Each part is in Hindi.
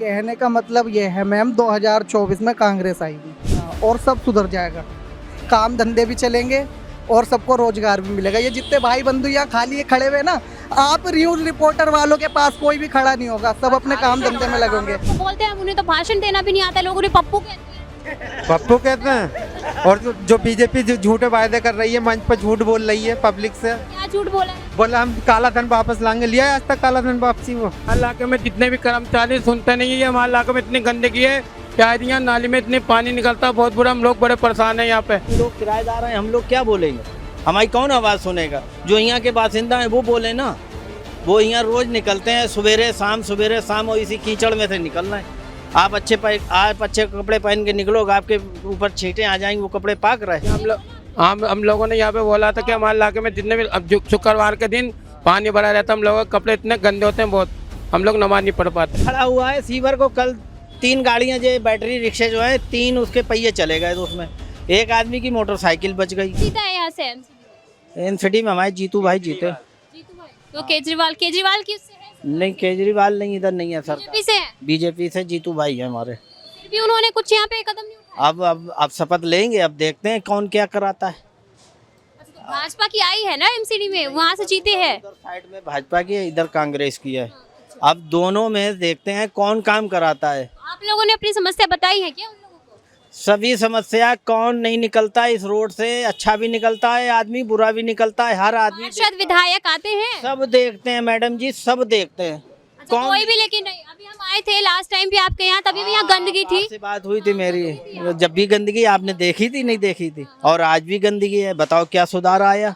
कहने का मतलब ये है मैम 2024 में कांग्रेस आएगी और सब सुधर जाएगा, काम धंधे भी चलेंगे और सबको रोजगार भी मिलेगा। ये जितने भाई बंधु यहाँ खाली ये खड़े हुए ना, आप न्यूज रिपोर्टर वालों के पास कोई भी खड़ा नहीं होगा, सब अपने काम धंधे में लगेंगे। तो बोलते हैं उन्हें तो भाषण देना भी नहीं आता, लोगों ने पप्पू कहते हैं। पप्पू कहते हैं। और जो बीजेपी जो झूठे वायदे कर रही है, मंच पर झूठ बोल रही है पब्लिक से। क्या झूठ बोला है? बोला हम काला धन वापस लाएंगे, लिया है आज तक काला धन वापसी? वो इलाके में जितने भी कर्मचारी सुनते नहीं है, हमारे इलाके में इतनी गंदगी है, शायद यहाँ नाली में इतनी पानी निकलता, बहुत बुरा, हम लोग बड़े परेशान हैं यहाँ पे। लोग किराएदार हैं, हम लोग क्या बोलेंगे? हमारी कौन आवाज़ सुनेगा? जो यहाँ के बासिंदा हैं वो बोले ना। वो यहाँ रोज निकलते हैं सवेरे शाम और इसी कीचड़ में से निकलना है। आप अच्छे कपड़े पहन के निकलोगे, आपके ऊपर छींटे आ जाएंगे, वो कपड़े पाक रहे। हम लोगों ने यहाँ पे बोला था कि हमारे इलाके में जितने भी अब शुक्रवार के दिन पानी भरा रहता है, हम लोगों के कपड़े इतने गंदे होते हैं बहुत, हम लोग नमाज नहीं पढ़ पाते। खड़ा हुआ है सीवर को, कल 3 गाड़ियाँ जो बैटरी रिक्शे जो है 3 उसके पहिए चले गए, तो उसमें एक आदमी की मोटरसाइकिल बच गई। जीता है यहाँ से एनसीडी में हमारे जीतू भाई जीते। जीतू भाई तो केजरीवाल की उससे है? नहीं, केजरीवाल नहीं, इधर नहीं है सर। बीजेपी से है? बीजेपी से जीतू भाई है हमारे। फिर भी उन्होंने कुछ यहाँ पे कदम नहीं उठाया। अब शपथ लेंगे, अब देखते हैं कौन क्या कराता है। अच्छा, तो भाजपा की आई है ना एमसीडी में, वहाँ से जीते हैं। उधर साइड में भाजपा की है, इधर कांग्रेस की है। अब दोनों में देखते हैं कौन काम कराता है। आप लोगों ने अपनी समस्या बताई है क्या उन लोगों को? सभी समस्या, कौन नहीं निकलता इस रोड से, अच्छा भी निकलता है आदमी, बुरा भी निकलता है, हर आदमी पार्षद विधायक आते हैं, सब देखते हैं मैडम जी, सब देखते हैं। अच्छा, कोई भी लेकिन नहीं। अभी हम आए थे लास्ट टाइम भी आपके यहाँ, तभी भी यहाँ गंदगी थी। आपसे बात हुई थी मेरी, जब भी गंदगी आपने देखी थी नहीं देखी थी, और आज भी गंदगी है। बताओ क्या सुधार आया?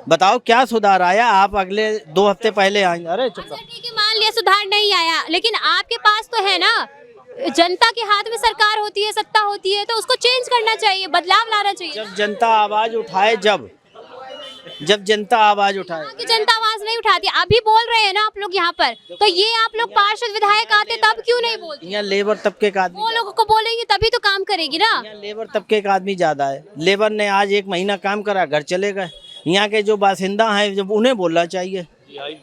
बताओ क्या सुधार आया? आप अगले 2 हफ्ते पहले आएंगे। अरे चुप अच्छा, ठीक है, मान लिया सुधार नहीं आया, लेकिन आपके पास तो है ना, जनता के हाथ में सरकार होती है, सत्ता होती है, तो उसको चेंज करना चाहिए, बदलाव लाना चाहिए। जब जनता आवाज उठाए, जब जनता आवाज उठाए। यहाँ की जनता आवाज नहीं उठाती। अभी बोल रहे हैं ना आप लोग यहाँ पर, तो ये आप लोग पार्षद विधायक आते तब क्यों नहीं बोलते? यहाँ लेबर तबके का आदमी, वो लोगों को बोलेंगे तभी तो काम करेगी ना। यहाँ लेबर तबके का आदमी ज्यादा है। लेबर ने आज 1 महीना काम करा, घर चले गए। यहाँ के जो बासिंदा हैं, जब उन्हें बोलना चाहिए,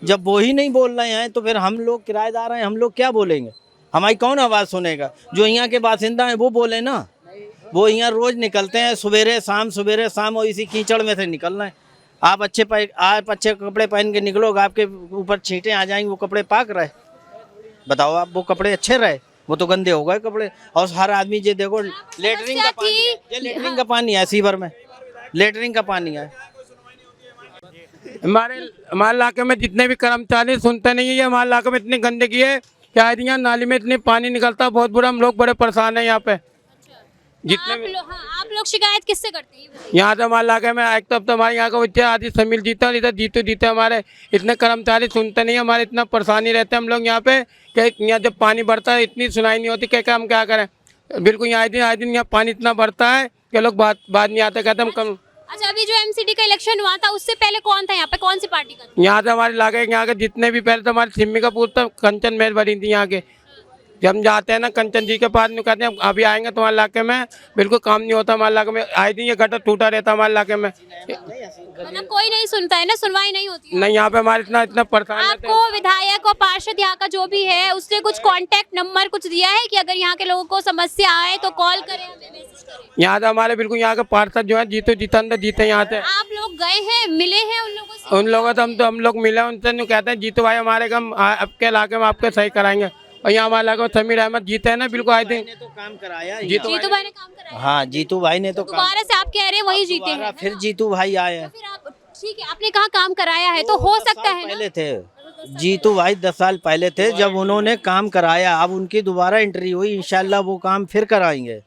जब वो ही नहीं बोल रहे हैं तो फिर हम लोग किराएदार हैं, हम लोग क्या बोलेंगे? हमारी कौन आवाज़ सुनेगा? जो यहाँ के बासिंदा हैं वो बोले ना। वो यहाँ रोज निकलते हैं सवेरे शाम और इसी कीचड़ में से निकलना है। आप अच्छे कपड़े पहन के निकलोगे, आपके ऊपर छींटे आ जाएंगे, वो कपड़े पाक रहे। बताओ आप, वो कपड़े अच्छे रहे? वो तो गंदे हो गए कपड़े। और हर आदमी ये देखो, लेटरिन का पानी है, ये लेटरिन का पानी है, सीवर में लेटरिन का पानी है। हमारे इलाके में जितने भी कर्मचारी सुनते नहीं है, हमारे इलाके में इतनी गंदगी है, शायद यहाँ नाली में इतनी पानी निकलता, बहुत बुरा, हम लोग बड़े परेशान हैं यहाँ पे। जितने भी आप लोग शिकायत किससे करते हैं? यहाँ से हमारे इलाके में एक तो हमारे यहाँ का बच्चे आदि समील जीते और इधर जीते हमारे इतने कर्मचारी सुनते नहीं, हमारे इतना परेशानी रहते हैं हम लोग यहाँ पे कि यहाँ जब पानी बढ़ता है इतनी सुनाई नहीं होती, क्या हम क्या करें? बिल्कुल यहाँ आए दिन यहाँ पानी इतना बढ़ता है कि लोग बात नहीं आते, कहते हम कम। अच्छा, अभी जो एमसीडी का इलेक्शन हुआ था उससे पहले कौन था यहाँ पे, कौन सी पार्टी का था? यहाँ से हमारे इलाके यहाँ के जितने भी, पहले तो हमारे सिम्मी का पूछ था, कंचन महल बनी थी यहाँ के। जब हम जाते हैं ना कंचन जी के पास में, कहते हैं अभी आएंगे तुम्हारे इलाके में, बिल्कुल काम नहीं होता हमारे इलाके में। आए दिन ये गटर टूटा रहता हमारे इलाके में, मतलब कोई नहीं सुनता है ना, सुनवाई नहीं होती है। नहीं यहाँ पे हमारे इतना परेशान रहते हैं। आपको विधायक और पार्षद यहाँ का जो भी है उसने कुछ कांटेक्ट नंबर कुछ दिया है कि अगर यहाँ के लोगों को समस्या आए तो कॉल करें, हमें मैसेज करें? यहाँ से हमारे बिल्कुल यहाँ के पार्षद जो है जितेंद्र जीते यहाँ से। आप लोग गए हैं, मिले हैं उन लोगों से? उन लोगों से हम लोग मिले, उनसे कहते हैं जीतू भाई हमारे हम आपके इलाके में आपके सही कराएंगे। और यहाँ हमारे इलाके में समीर अहमद जीते हैं ना, बिल्कुल आए थे, तो काम कराया। जीतू भाई ने काम कराया। हाँ, जीतू भाई ने तो दोबारा से आप कह रहे हैं वही जीते हैं? फिर जीतू भाई आए हैं। फिर आप, ठीक है, आपने कहा काम कराया है तो हो सकता है ना? पहले थे जीतू भाई, 10 साल पहले थे जब उन्होंने काम कराया। अब उनकी दोबारा एंट्री हुई, इंशाल्लाह वो काम फिर कराएंगे।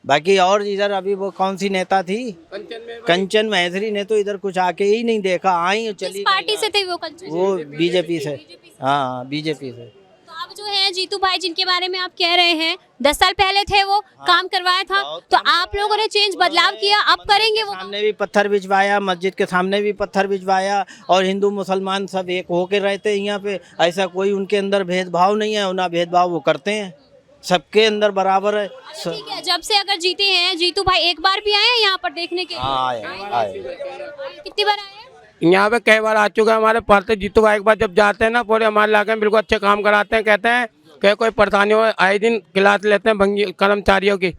बाकी और इधर अभी वो कौन सी नेता थी, कंचन महेश्वरी ने तो इधर कुछ आके ही नहीं देखा, आई चली। पार्टी से थे वो कंचन? वो बीजेपी से। हाँ, बीजेपी से। तो अब जो है जीतू भाई जिनके बारे में आप कह रहे हैं, 10 साल पहले थे वो, काम करवाया था, तो आप लोगों ने चेंज बदलाव किया, अब करेंगे वो? सामने भी पत्थर भिजवाया, मस्जिद के सामने भी पत्थर भिजवाया, और हिंदू मुसलमान सब एक होके रहते हैं यहाँ पे। ऐसा कोई उनके अंदर भेदभाव नहीं है, ना भेदभाव वो करते हैं, सबके अंदर बराबर है। ठीक है, जब से अगर जीते हैं जीतू भाई, एक बार भी आए हैं यहाँ पर देखने के लिए? आए। कितनी बार आए हैं? यहाँ पे कई बार आ चुका है। हमारे पार्षद जीतू भाई एक बार जब जाते हैं ना, पूरे हमारे इलाके में बिल्कुल अच्छे काम कराते हैं, कहते हैं क्या कोई परेशानी हो आए दिन क्लास लेते हैं भंगी कर्मचारियों की,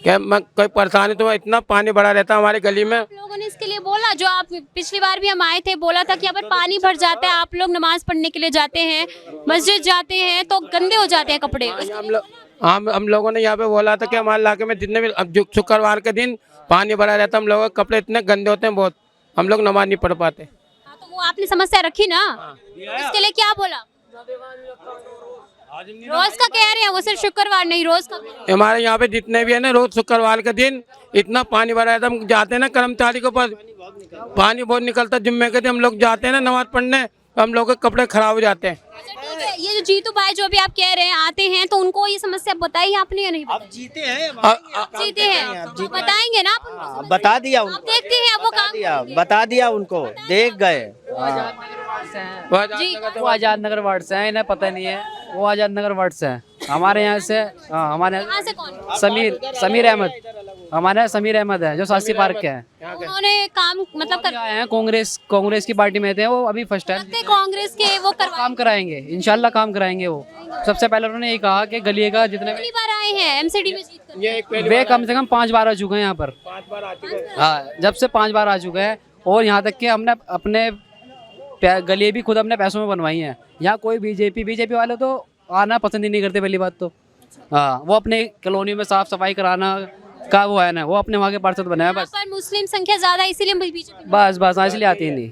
क्या कोई परेशानी तो इतना पानी भरा रहता है हमारी गली में। आप लोगों ने इसके लिए बोला, जो आप पिछली बार भी हम आए थे, बोला था कि यहाँ पर पानी भर जाता है, आप लोग नमाज पढ़ने के लिए जाते हैं, मस्जिद जाते हैं तो गंदे हो जाते हैं कपड़े। हम लोगों ने यहाँ पे बोला था कि हमारे इलाके में जितने भी अब शुक्रवार के दिन पानी भरा रहता है, हम लोगों के कपड़े इतने गंदे होते हैं बहुत, हम लोग नमाज नहीं पढ़ पाते। हाँ, तो वो आपने समस्या रखी ना, इसके लिए क्या बोला? रोज का कह रहे हैं वो, सिर्फ शुक्रवार नहीं, रोज का। हमारे यहाँ पे जितने भी है ना, रोज शुक्रवार के दिन इतना पानी भरा रहता है, हम जाते हैं ना कर्मचारी के पास, पानी बहुत निकलता है। जुम्मे के दिन हम लोग जाते हैं ना नमाज पढ़ने, हम लोग के कपड़े खराब हो जाते हैं। अच्छा ठीक है, ये जो जीतू भाई जो भी आप कह रहे हैं आते हैं, तो उनको ये समस्या बताई आपने या नहीं बताई? अब जीते हैं, जीते हैं तो बताएंगे ना आप? बता दिया आप उनको, देखते हैं अब वो काम बता दिया उनको, देख गए। जी। वो आजाद नगर वार्ड से हैं, इन्हें पता नहीं है, वो आजाद नगर वार्ड से हैं हमारे यहाँ से। हाँ, हमारे कहाँ से कौन? समीर अहमद, हमारे यहाँ समीर अहमद है जो शास्त्री पार्क के हैं। उन्होंने काम मतलब कर आए हैं कांग्रेस की पार्टी में थे वो, अभी फर्स्ट टाइम सकते कांग्रेस के वो करवा। काम कराएंगे, इंशाल्लाह काम कराएंगे वो। सबसे पहले उन्होंने ये कहा कि गली का जितने पहली बार आए हैं एमसीडी में जीत कर। ये एक पहली वे कम से कम 5 बार आ चुके हैं यहाँ पर। 5 बार आ चुके हैं। हाँ, जब से 5 बार आ चुके हैं, और यहाँ तक कि हमने अपने गली भी खुद अपने पैसों में बनवाई हैं। यहाँ कोई बीजेपी वाले तो आना पसंद ही नहीं करते पहली बात तो। हाँ, वो अपने कॉलोनी में साफ सफाई कराना का वो है ना, वो अपने वहाँ के पार्षद बने हैं बस। पर मुस्लिम संख्या ज्यादा है, इसीलिए बीजेपी। बस हाँ, इसलिए आती ही नहीं।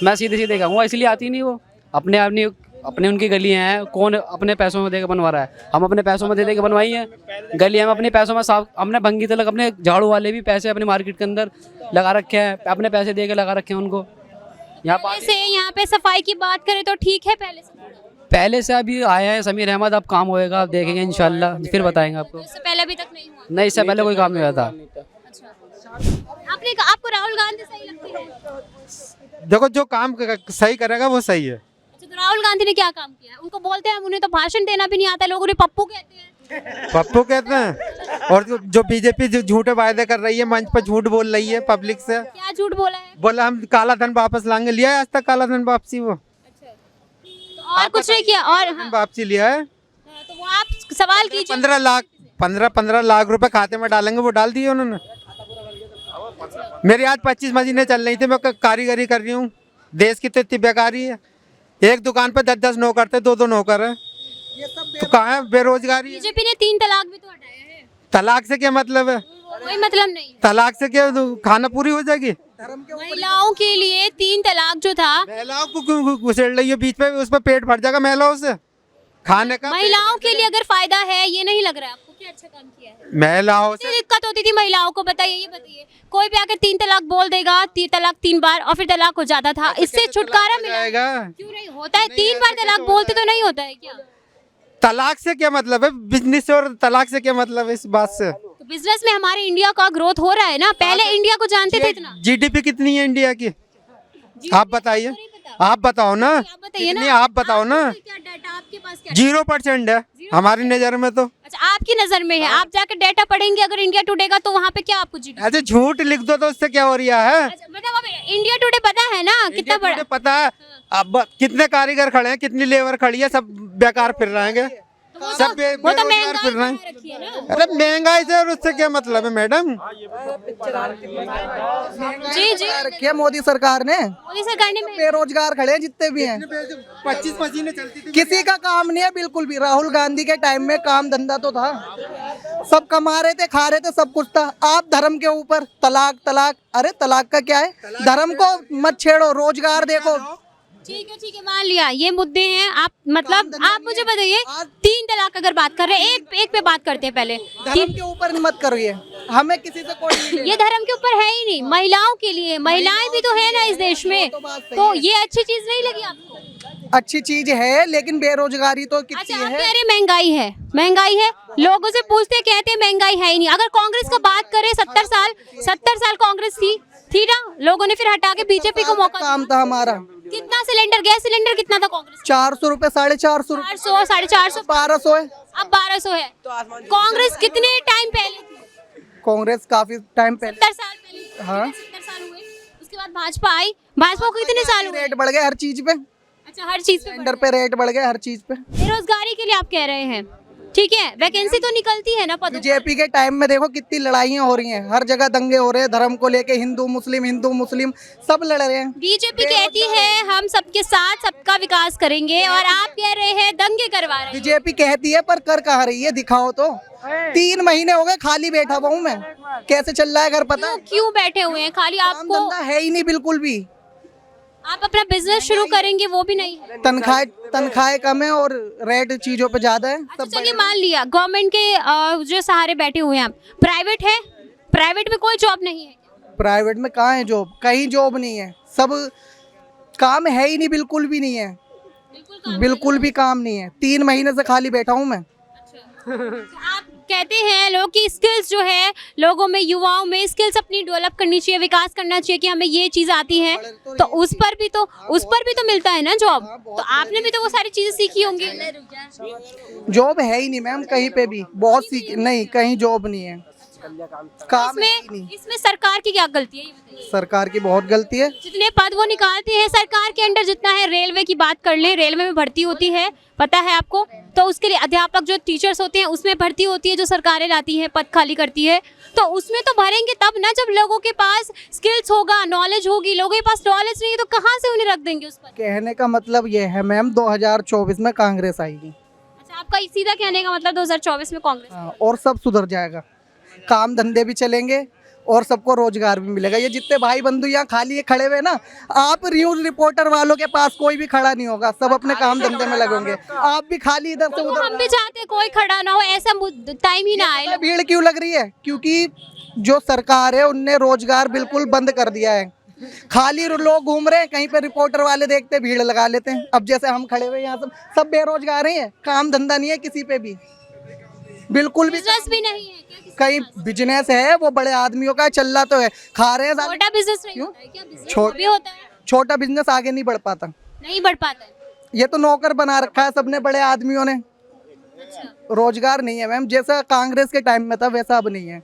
मैं सीधे कहूँगा, इसलिए आती नहीं वो। अपने उनकी गली हैं, कौन अपने पैसों में देकर बनवा रहा है? हम अपने पैसों में दे के बनवाई है गली, हम अपने पैसों में साफ, हमने भंगी तलक अपने झाड़ू वाले भी पैसे अपने मार्केट के अंदर लगा रखे हैं, अपने पैसे दे के लगा रखे हैं उनको। यहाँ पे सफाई की बात करें तो ठीक है, पहले से अभी आया है समीर अहमद, अब काम होएगा, आप देखेंगे इंशाल्लाह, फिर बताएंगे आपको। इससे पहले अभी तक नहीं हुआ? नहीं, इससे पहले कोई काम नहीं हुआ था। आपको राहुल गांधी सही लगती है? देखो जो काम सही करेगा वो सही है। अच्छा, तो राहुल गांधी ने क्या काम किया है? उनको बोलते हैं, उन्हें तो भाषण देना भी नहीं आता, लोग उन्हें पप्पू कहते हैं। पप्पू कहते हैं, और जो बीजेपी जो झूठे वायदे कर रही है, मंच पर झूठ बोल रही है पब्लिक से। क्या झूठ बोला है? बोला हम काला धन वापस लाएंगे, लिया है आज तक काला धन वापसी? वो और कुछ नहीं किया। और हाँ, वापसी लिया है तो वो आप सवाल कीजिए। 15 लाख रुपए खाते में डालेंगे, वो डाल दिए उन्होंने। मेरी आज 25 मशीनें चल रही थी, मैं कारीगरी कर रही हूँ। देश की तो इतनी बेकारी है, एक दुकान पे 10 नौकर थे, 2 नौकर है, तो कहाँ है बेरोजगारी? बीजेपी ने 3 तलाक भी तो हटाया है। तलाक से क्या मतलब है? कोई मतलब नहीं। तलाक से क्या खाना पूरी हो जाएगी? महिलाओं के लिए 3 तलाक जो था, महिलाओं को क्यों घुसेड़ रही है बीच में? उस पर पेट भर जाएगा महिलाओं से खाने का। महिलाओं के लिए अगर फायदा है, ये नहीं लग रहा है आपको? क्या अच्छा काम किया है? महिलाओं से दिक्कत होती थी महिलाओं को, बताइए, ये बताइए। कोई भी आकर 3 तलाक बोल देगा, 3 तलाक 3 बार, और फिर तलाक हो जाता था। इससे छुटकारा मिला जाएगा। क्यों नहीं होता है? 3 बार तलाक बोलते तो नहीं होता है क्या? तलाक से क्या मतलब है? बिजनेस से और तलाक से क्या मतलब है इस बात से? तो बिजनेस में हमारे इंडिया का ग्रोथ हो रहा है ना। पहले इंडिया को जानते थे इतना? जीडीपी कितनी है इंडिया की? आप बताइए, आप बताओ ना, कितनी? आप बताओ ना। क्या डाटा आपके पास? क्या 0% है हमारी नजर में तो। अच्छा, आपकी नजर में है, आप जाकर डेटा पढ़ेंगे अगर इंडिया टुडे का, तो वहाँ पे क्या आपको जीडी? ऐसे झूठ लिख दो तो उससे क्या हो रहा है? मतलब अब इंडिया टुडे पता है ना कितना बड़ा? मुझे पता है। अब कितने कारीगर खड़े हैं, कितनी लेबर खड़ी है, सब बेकार फिर रहे हैं, सब वो तो बेरोजगार फिर रहे महंगाई हैं। रखी है ना। अरे महंगाई से और उससे क्या मतलब है मैडम? जी जी, रखी है मोदी सरकार ने। मोदी सरकार ने बेरोजगार खड़े हैं जितने भी हैं, 25 मशीनें चलती थी, किसी का काम नहीं है बिल्कुल भी। राहुल गांधी के टाइम में काम धंधा तो था, सब कमा रहे थे, खा रहे थे, सब कुछ था। आप धर्म के ऊपर तलाक, अरे तलाक का क्या है? धर्म को मत छेड़ो, रोजगार देखो। ठीक है, मान लिया ये मुद्दे हैं। आप मतलब आप मुझे बताइए, 3 तलाक अगर बात कर रहे हैं, एक पे बात करते हैं पहले। धर्म के ऊपर मत करिए, हमें किसी से कोई नहीं ये धर्म के ऊपर है ही नहीं, महिलाओं के लिए। महिलाएं भी तो है ना इस देश में, तो ये अच्छी चीज नहीं लगी आपको? अच्छी चीज है, लेकिन बेरोजगारी तो कितनी अच्छा, आप है। कह रहे महंगाई है, लोगों से पूछते कहते हैं महंगाई है ही नहीं। अगर कांग्रेस का बात करें, 70 साल कांग्रेस थी ना, लोगों ने फिर हटा के बीजेपी को मौका काम था हमारा। कितना सिलेंडर, गैस सिलेंडर कितना था कांग्रेस? 400 रुपए, 450 400, 450, 1200 है। अब 1200 है। कांग्रेस कितने टाइम पहले थी? कांग्रेस काफी टाइम पहले, 70 साल पहले। हाँ। 70 साल हुए। उसके बाद भाजपा आई, भाजपा को कितने साल हुए? रेट बढ़ गए हर चीज पे। अच्छा, हर चीज पे सिलेंडर पे रेट बढ़ गए, हर चीज पे। बेरोजगारी के लिए आप कह रहे हैं, ठीक है, वैकेंसी तो निकलती है ना पदों पर। बीजेपी के टाइम में देखो कितनी लड़ाइयाँ हो रही हैं, हर जगह दंगे हो रहे हैं धर्म को लेके, हिंदू मुस्लिम सब लड़ रहे हैं। बीजेपी कहती है हम सबके साथ सबका विकास करेंगे और आप कह रहे हैं दंगे करवा रहे हैं। बीजेपी कहती है पर कर कहाँ रही है, दिखाओ तो। 3 महीने हो गए खाली बैठा हुआ हूँ मैं, कैसे चल रहा है घर पता है? क्यों बैठे हुए हैं खाली? काम आपको धंधा है ही नहीं बिल्कुल भी, आप अपना बिजनेस शुरू करेंगे वो भी नहीं है। तनख्वाहें कम है और रेट चीजों पे ज्यादा है। अच्छा चलिए, मान लिया गवर्नमेंट के जो सहारे बैठे हुए हैं आप, प्राइवेट है, प्राइवेट में कोई जॉब नहीं है। प्राइवेट में कहाँ है जॉब, कहीं जॉब नहीं है, सब काम है ही नहीं, बिल्कुल भी नहीं है, बिल्कुल भी काम नहीं है। 3 महीने से खाली बैठा हूँ मैं। आप कहते हैं लोग की स्किल्स जो है लोगों में, युवाओं में स्किल्स अपनी डेवलप करनी चाहिए, विकास करना चाहिए कि हमें ये चीज आती है, तो उस पर भी तो मिलता है ना जॉब। तो आपने भी तो वो सारी चीजें सीखी होंगी। जॉब है ही नहीं मैम कहीं पे भी, बहुत सी नहीं, कहीं जॉब नहीं है, काम है ही नहीं। इसमें सरकार की क्या गलती है ये बताइए। सरकार की बहुत गलती है। जितने पद वो निकालती है सरकार के अंडर, जितना है रेलवे की बात कर लें, रेलवे में भर्ती होती है, पता है आपको, तो उसके लिए अध्यापक जो टीचर्स होते हैं उसमें भर्ती होती है, जो सरकारें लाती है, पद खाली करती है, तो उसमें तो भरेंगे तब ना जब लोगों के पास स्किल्स होगा, नॉलेज होगी। लोगों के पास नॉलेज नहीं है तो कहाँ से उन्हें रख देंगे उस पर? कहने का मतलब ये है मैम 2024 में कांग्रेस आएगी। अच्छा, आपका सीधा कहने का मतलब 2024 में कांग्रेस। हाँ, और सब सुधर जाएगा, काम धंधे भी चलेंगे और सबको रोजगार भी मिलेगा। ये जितने भाई बंधु यहाँ खाली ये खड़े हुए ना, आप न्यूज रिपोर्टर वालों के पास कोई भी खड़ा नहीं होगा, सब अपने काम धंधे में लगेंगे। आप भी खाली इधर से उधर। हम भी चाहते हैं कोई खड़ा ना हो, ऐसा टाइम ही ना आए। भीड़ क्यों लग रही है? क्योंकि जो सरकार है उनने रोजगार बिल्कुल बंद कर दिया है, खाली लोग घूम रहे हैं, कहीं पे रिपोर्टर वाले देखते भीड़ लगा लेते हैं। अब जैसे हम खड़े हुए यहाँ सब बेरोजगार ही है, काम धंधा नहीं है किसी पे भी, बिल्कुल भी। बिजनेस भी नहीं है क्या? कहीं बिजनेस है वो बड़े आदमियों का, चल रहा तो है, खा रहे हैं। छोटा बिजनेस नहीं होता है क्या? बिजनेस भी होता है, छोटा बिजनेस आगे नहीं बढ़ पाता, नहीं बढ़ पाता है। ये तो नौकर बना रखा है सबने बड़े आदमियों ने। रोजगार नहीं है मैम, जैसा कांग्रेस के टाइम में था वैसा अब नहीं है।